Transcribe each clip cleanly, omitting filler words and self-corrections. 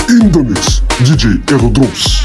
In the mix, DJ Aerodrops.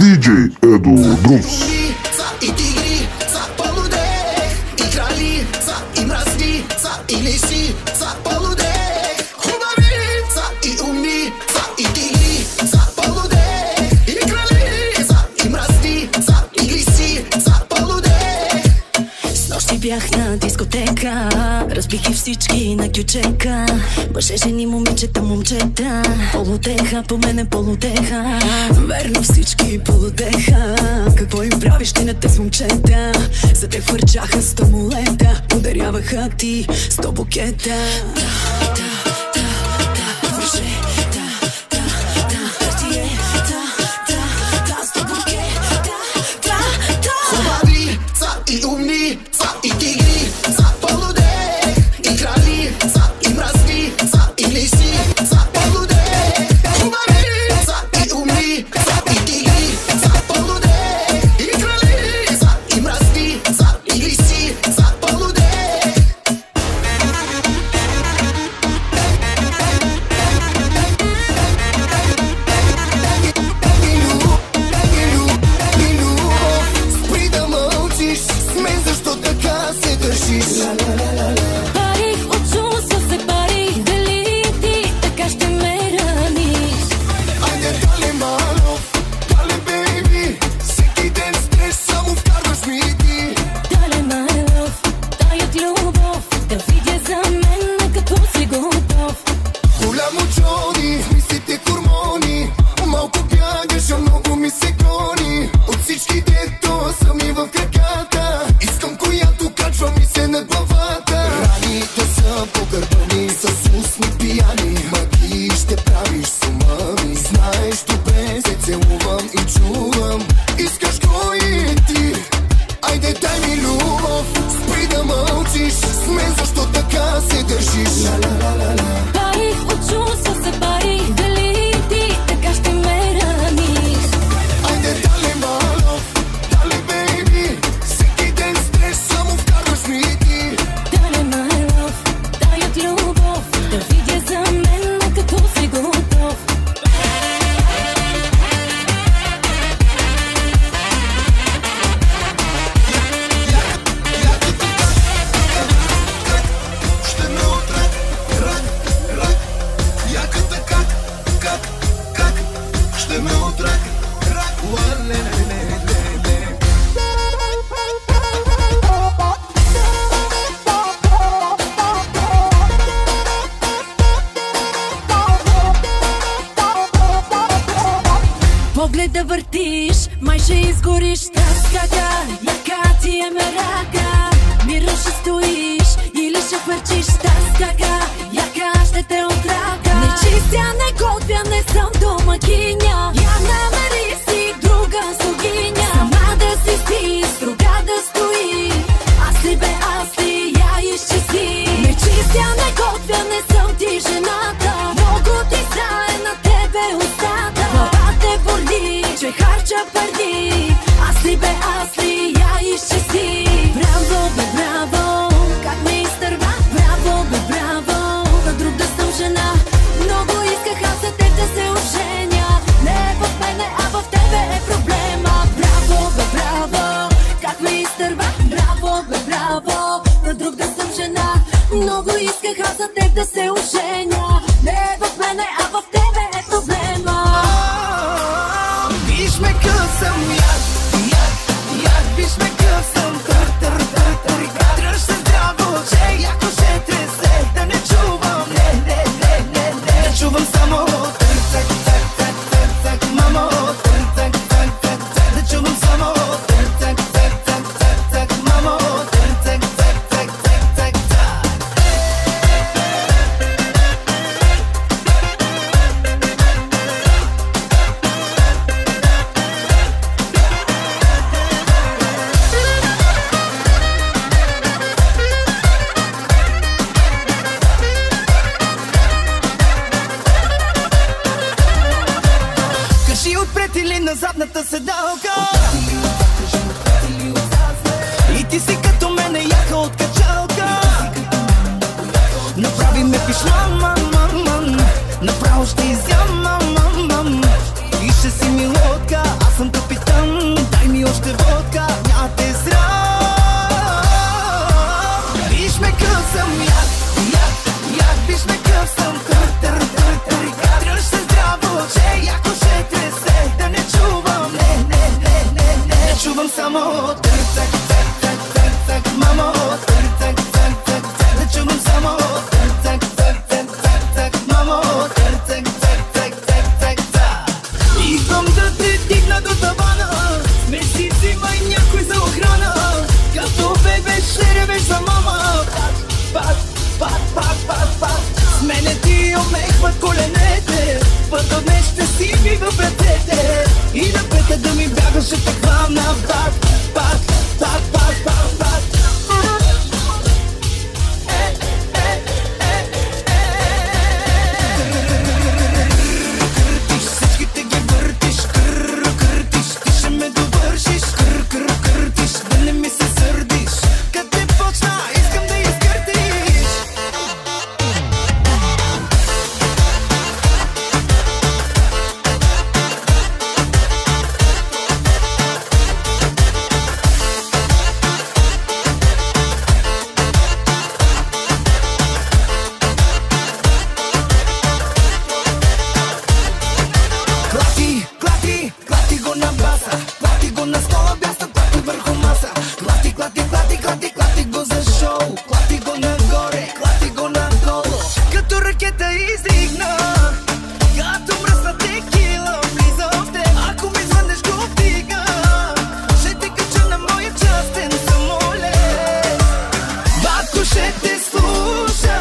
DJ Aerodrops. Бях на дискотека, разбих и всички на кючека. Мъже, жени, момичета, момчета. Полудеха, по мене полудеха. Верно всички полудеха. Какво им правиш ти на тези момчета? За те хвърчаха 100 молета. Ударяваха ти 100 букета. Парих от чувства се дърбани, с устни пияни, магии ще правиш с ума ми. Знаеш добре, се целувам и чувам. Искаш го и ти, айде дай ми любов. Спри да мълчиш, с мен защо така се държиш? Ла-ла-ла-ла-ла. Парих от чувства се парих, дали ти така ще ме раниш? Айде дали малов, дали бейби, всеки ден стрес само вкарваш ми ти. Дали my love, дай от любов, да видя за мен като си готов. Ще ме отрак, рак, яката как, ще ме отрак, ле-ле-ле-ле-ле. Поглед да въртиш, май ще изгориш. Таската, яка ти е мерака. Мира ще стоиш или ще хвърчиш. Таската, яка ще те отрака. Не чистя, не готвя, не съм домакиня. Я намери си друга слугиня. Сама да си спи, друга да стои. Аз ли бе, аз ли, я изчисти. Не чистя, не готвя, не съм ти жената. Много ти знае на тебе устата. Глава те боли, че харча пари. Аз ли бе, аз ли, я изчисти. Браво бе, браво, как ме изтърва. Браво бе, браво, на друг да съм жена. Много исках аз за теб да се оженя. Не в мене, а в тебе е проблема. Браво бе, браво, как ме изтърва. Браво бе, браво, на друг да съм жена. Много исках аз за теб да се оженя. Не в мене, а в тебе е проблема. Виж ме къв съм, виж ме къв съм. Дръж се здраво, че яко ще тресе. Да не чувам, не чувам само тър-так, мамо. Да чувам само тър-так, мамо. Кажи отпред или на задната седалка. И ти си като мене, яка от качалка. Направи ме пишма, направо ще изям, и ще си ми лодка. Аз съм капитан, дай ми още водка. Няма те срам. Виж ме къв съм, виж ме къв съм. Дръж се здраво, че яко ще тресе. Да не чувам, не чувам само тър-так, мамо. Да чувам само тър-так, мамо. Идвам да те дигна до тавана. Меси си май някой за охрана. Като бебе ще ревеш за мама. Пак. С мене ти омехват коленете. Път от днес ще си ми в ръцете. И на пета да ми бягаш, ще те хвана пак. Всичките ги въртиш, къртиш. Ти ще ме довършиш, къртиш. Да не ми се сърдиш. Къде почна, искам да изкъртиш. Клати го на баса, клати го на стола, бясна, клати върху маса. Клати го за шоу, клати го нагоре, клати го надолу. Като ракета издигна, като мръсна текила, влиза в теб. Ако ми звънеш го вдига, ще те кача на моя частен самолет. Батко ще те слуша.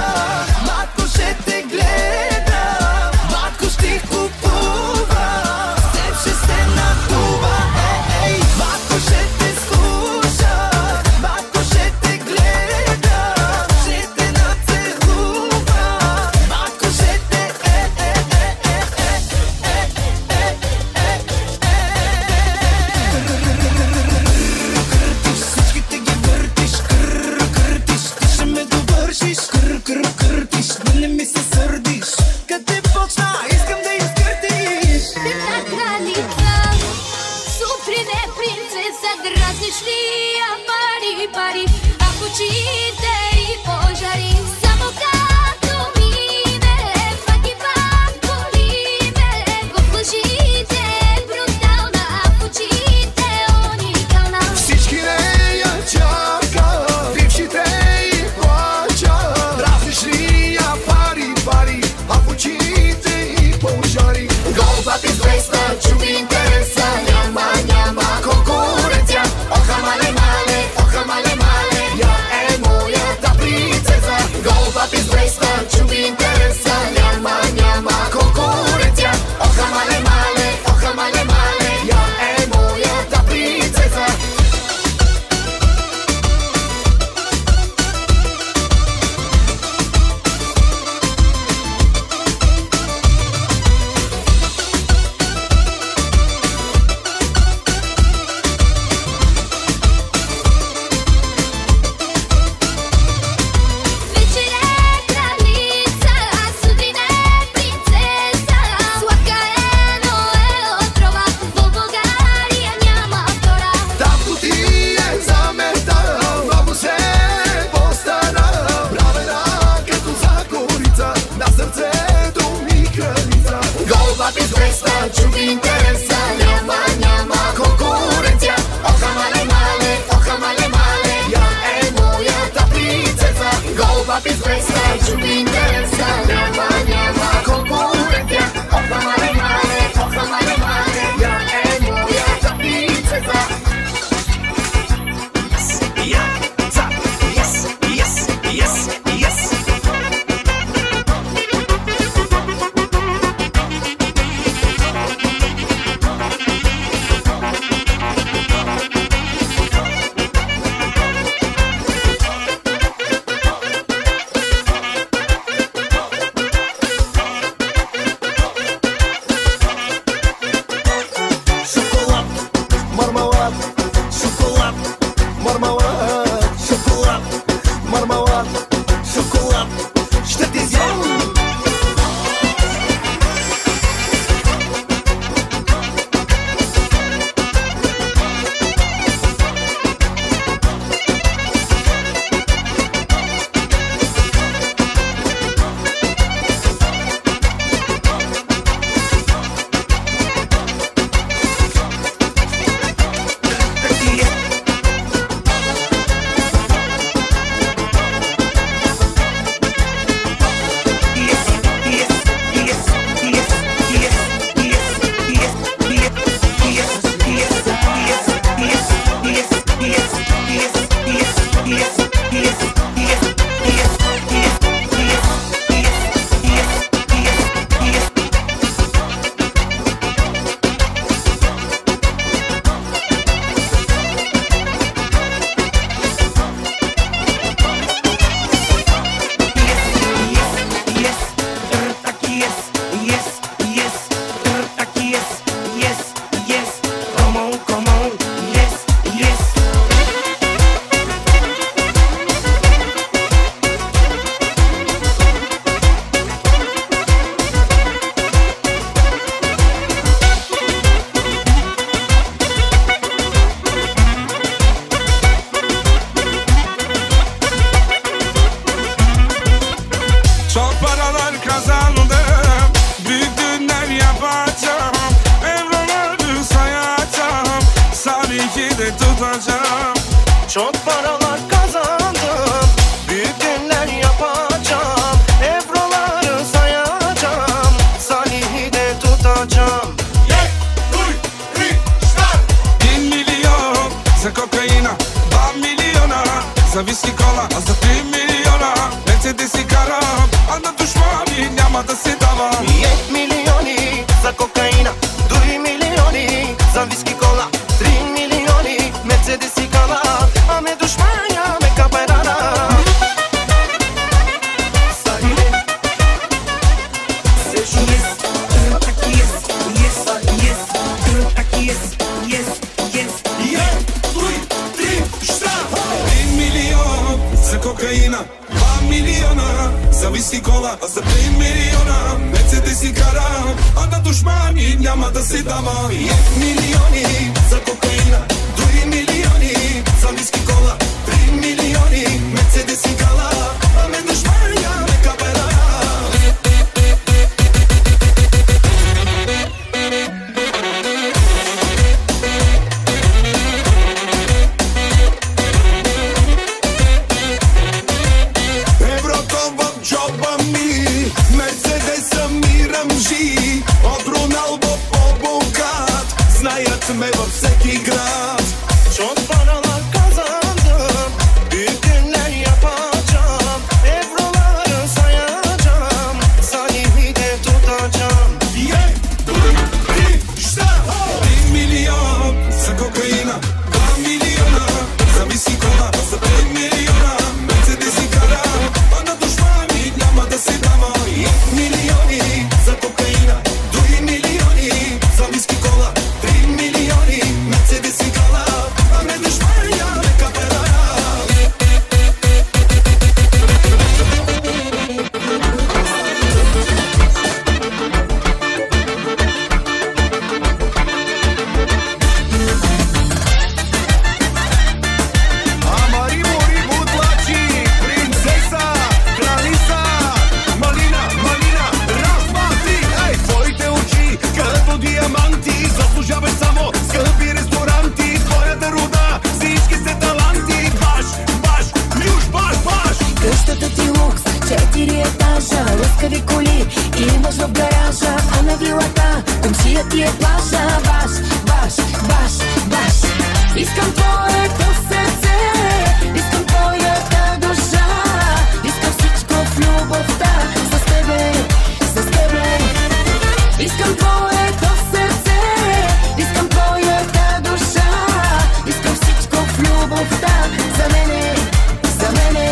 kazandım. Büyük düğünler yapacağım, evroları sayacağım, tabii ki de tutacağım. Çok paralar kazandım, büyük günler yapacağım, evroları sayacağım, Salih'i de tutacağım. 1 milyon za kokaina, 2 milijona za viski kola, a za 3 milijona Mercedes i karam, a na dušmani няма да се дава. 1 milioni za kokaina, 2 milioni za viski kola, 3 milioni Mercedes i kala, a me dušmanja me kaperara. Salih, yes, aquí yes, yes, yes, aquí yes, yes, yes, yes, 2, 3, šta? 1 milyon za kokaina, 2 milijona za viski kola, a za 3 milijona Mercedes i karam, a na dušmani няма да се дава. 1 milioni za kokaina, 2 milioni za viski kola, 3 milioni Mercedes i kala, a me dušmanja me kaperara. Еврото в джоба ми, Мерцедеса ми ръмжи, от Роналдо по-богат, знаят ме във всеки град. Çok paralar kazandım, büyük günler yapacağım, evroları sayacağım, Salih'i de tutacağım. 1 milyon za kokaina, 2 milijona za viski kola, a za 5 milijona Mercedes i karam, a na dušmani няма да се дава. 1 milioni za kokaina, 2 milioni za viski kola, 3 milioni Mercedes i kala, a me dušmanja me kaperara. Амари, мори, будлачи, принцеса, кралица, малина, малина, раз, два, три, ей, твоите очи, като диаманти, заслужаваш само скъпи ресторанти, твоята рода, всички сте таланти, баш, баш, мюш, баш, баш. Къщата ти лукс, 4 етажа, лъскави коли имаш в гаража, а на вилата комшия ти е плажа. Баш, баш, баш, баш. Искам твоето сърце, искам твоята душа, искам всичко в любовта, с тебе, с тебе. Искам твоето сърце, искам твоята душа, искам всичко в любовта, за мене, за мене.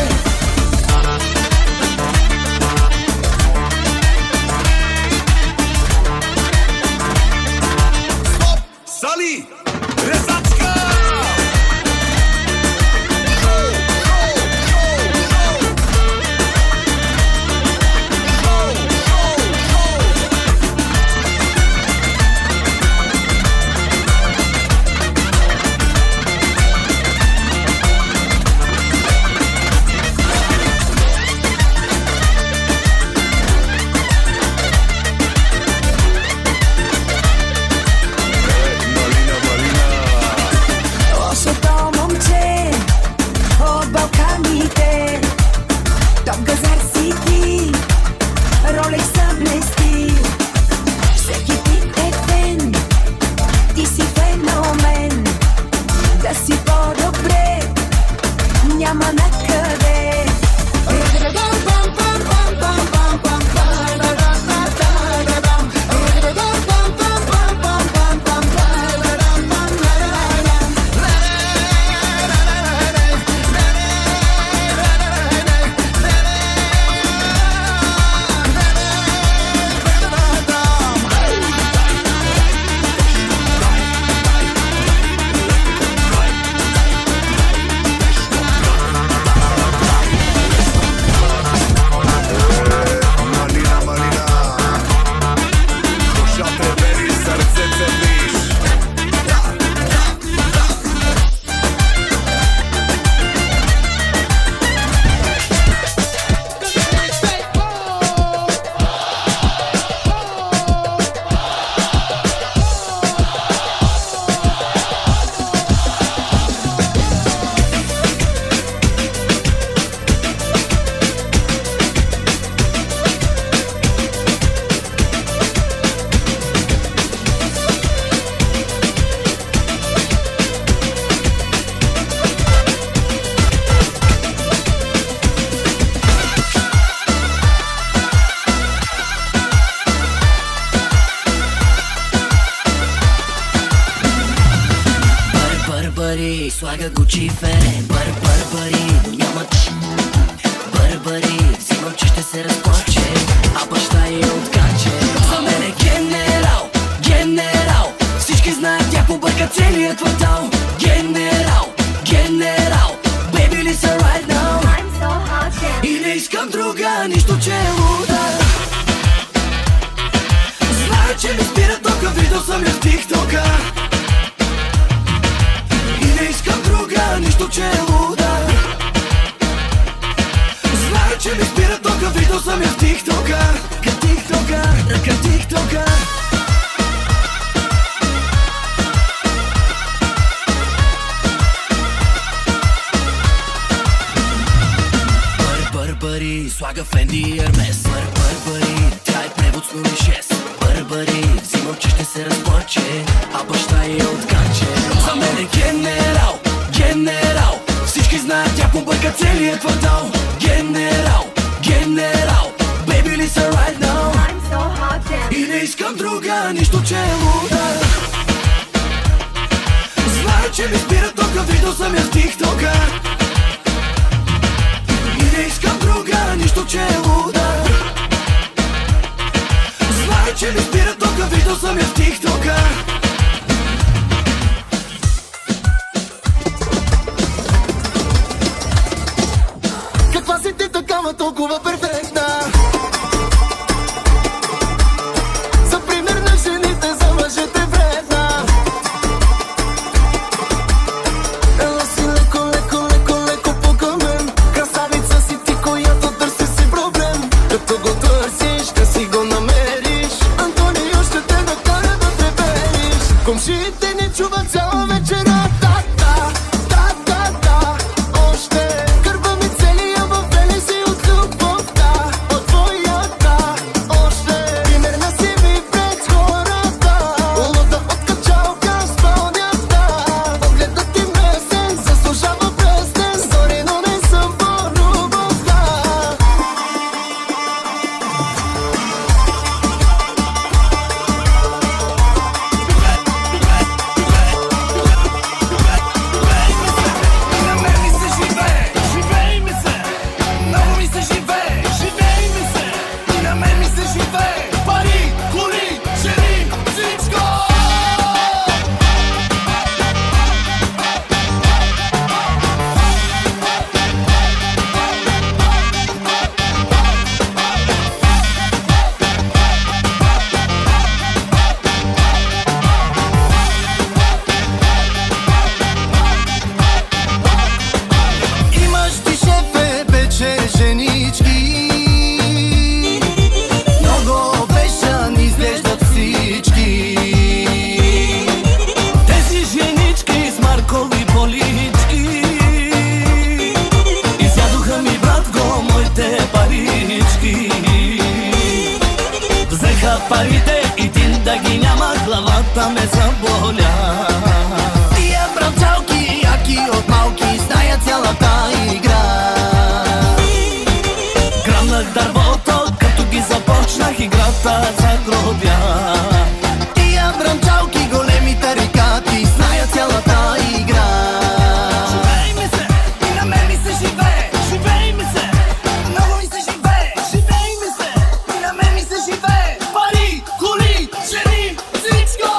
слага го чифе. Бърбари, но нямат бърбари. Взимам, че ще се разплаче, а баща е откаче. За мен е генерал, генерал. Всички знаят, тя побърка целият квартал. Генерал, генерал. Baby listen right now. I'm so hot, yeah. И не искам друга, нищо че е луда. Знае, че ми спира тока, видел съм я в тиктока. И не искам друга, нищо че е луда. Знае, че ми спира тока, видел съм я в тиктока. Към тиктока, към тиктока. Бърбари, слага Фенди и Ермес. Бърбари, тя е превод с 06. Бърбари, взимам, че ще се разплаче, а баща е откаче. За мен е генерал, генерал. Всички знаят, тя побърка целият квартал. Генерал, генерал. Baby listen right now. I'm so hot, yeah. И не искам друга, нищо че е луда. Знае, че ми спира тока, видел съм я в тиктока. И не искам друга, нищо че е луда. Знае, че ми спира тока, видел съм я в тиктока. Каква си ти такава толкова перфектна? За пример на жените, за мъжете вредна. Ела си леко, леко, леко, леко по мен. Красавица си ти, която търси си проблем. Като го търсиш, да си го намериш. Антонио ще те накара да трепериш. Комшиите ни чуват цяла вечера. Парите и ти да ги няма, главата ме заболя. Тия братчалки, яки от малки, зная цялата игра. Гръмнах дървото, като ги започнах играта загробя. Тия братчалки, големи тарикати, зная цялата игра. Живей ми се, и на мен ми се живее. Живей ми се, много ми се живее. Живей ми се, и на мен ми се живее. Коли, жени, всичко!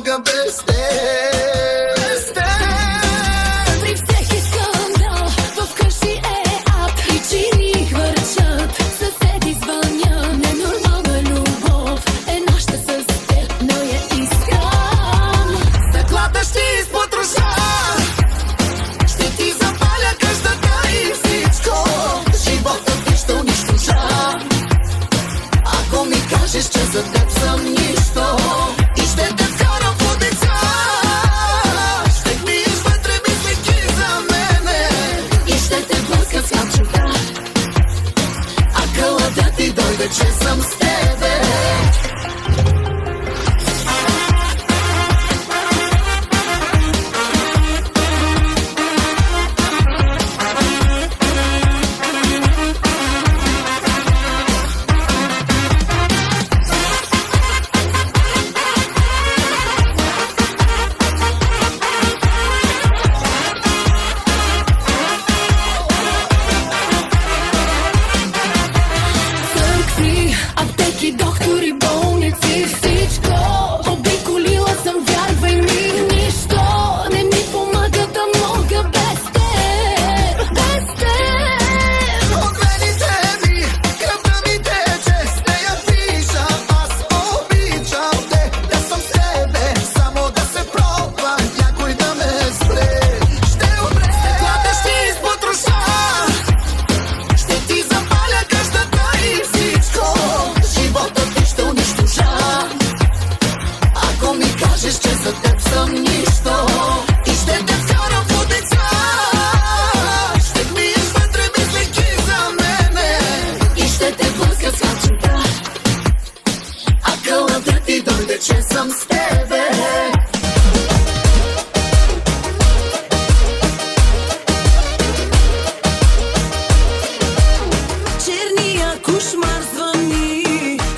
мога без теб. Без теб. При всеки скандал вкъщи е ад. Причини хвърчат, съседи звънят. Ненормална любов е нашата с теб, но я искам. Стъклата ще изпотроша, ще ти запаля къщата и всичко. Живота ти ще унищожа, ако ми кажеш, че за теб съм нищо. И ще те вкарам в удица, ще гниеш вътре мислейки за мене. И ще те блъска с капчета, А кълъдът ти дойде, че съм с тебе. църкви, аптеки, доктори, болници, всичко. Обиколила съм, вярвай ми, нищо не ми помага да мога без теб. Без теб. От вените ми кръвта ми тече, с нея дишам, аз обичам те. Да съм с тебе, само да се пробва, някой да ме спре. Ще умре, стъклата ще изпотроша, ще ти запаля къщата и всичко. Живота ти ще унищожа, ако ми кажеш, че за теб съм нищо. И ще те вкарам в удица, ще гниеш вътре мислейки за мене. И ще те блъска с капчета, А кълъдът ти дойде, че съм с тебе. черния кошмар звъни,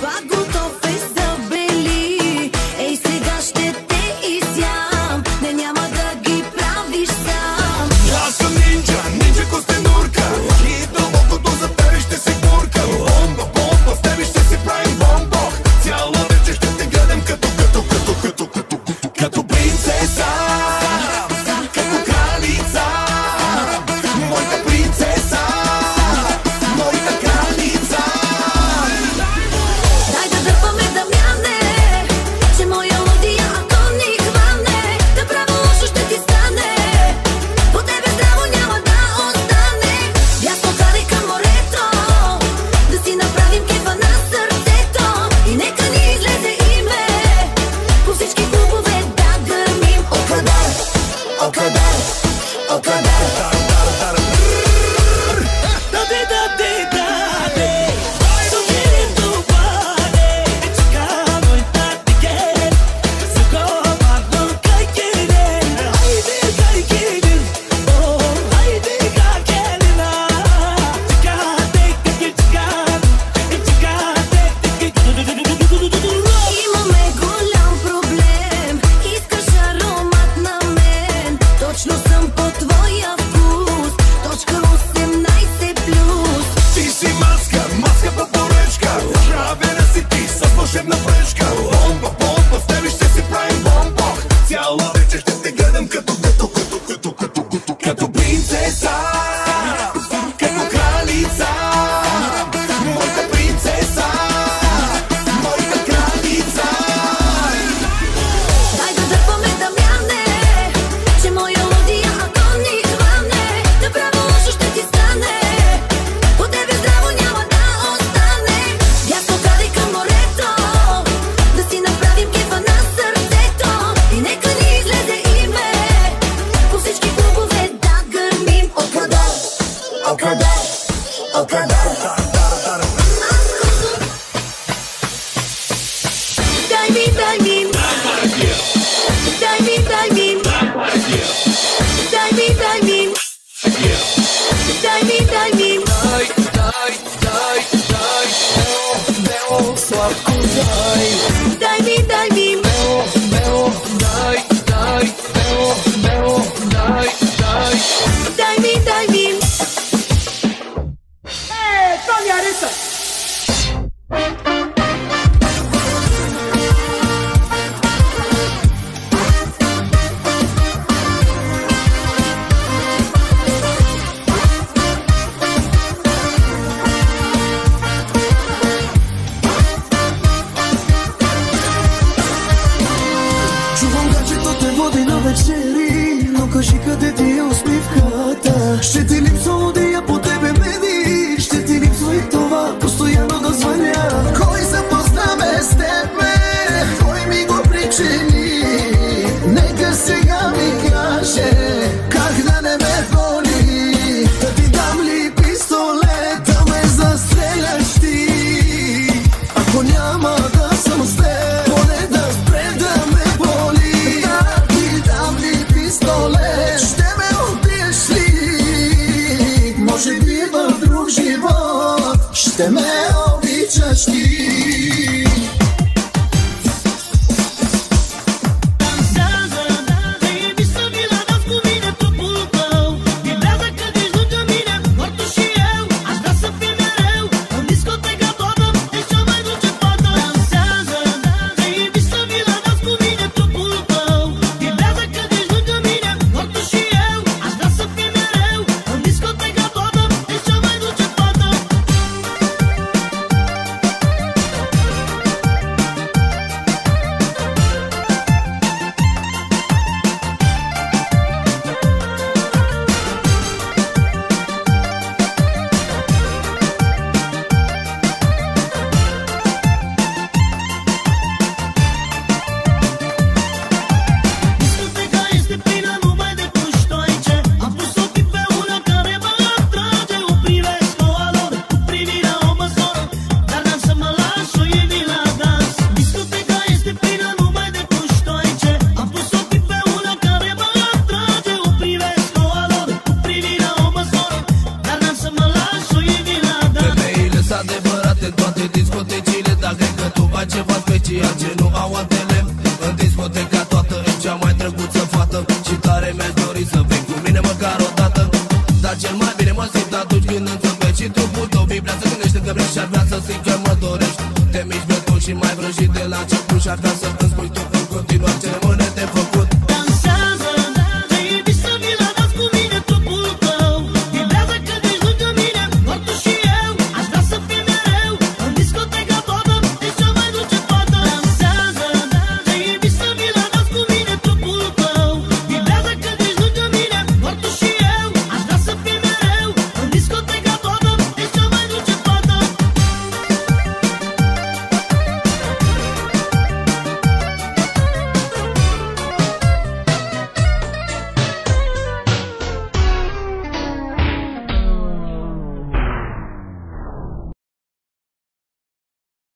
пак готов е за бели. Ей, сега ще те изям, не няма да ги правя piace tutte vodi na večeri, no kažika da ti je усмивката. Ще ти липсва да я по тебе меди, ще ти липсва и това постоянно да звъня. Кой запозна ме с тебе, кой ми го причини? Нека сега ми каже, как да не ме боли. Да ти дам ли пистолет, да ме застреляш ти? Ако няма да съм с теб, поне да спре да ме боли. Да ти дам ли пистолет, ще ме убиеш ли? Може би в друг живот ще ме обичаш ти. Adevărate toate discotecile, dar cred că tu ai ceva special ce nu au altele. În discoteca toată e cea mai drăguță fată și tare mi-aș dori să vei cu mine măcar o dată. Dar cel mai bine mă simt atunci când înțepești și trupul tău vibrează când ești încă și ar vrea să simt că mă dorești. Te miști beton și mai vrăjit de la început și ar vrea să îmi spui tu în continuare ce rămâne de făcut.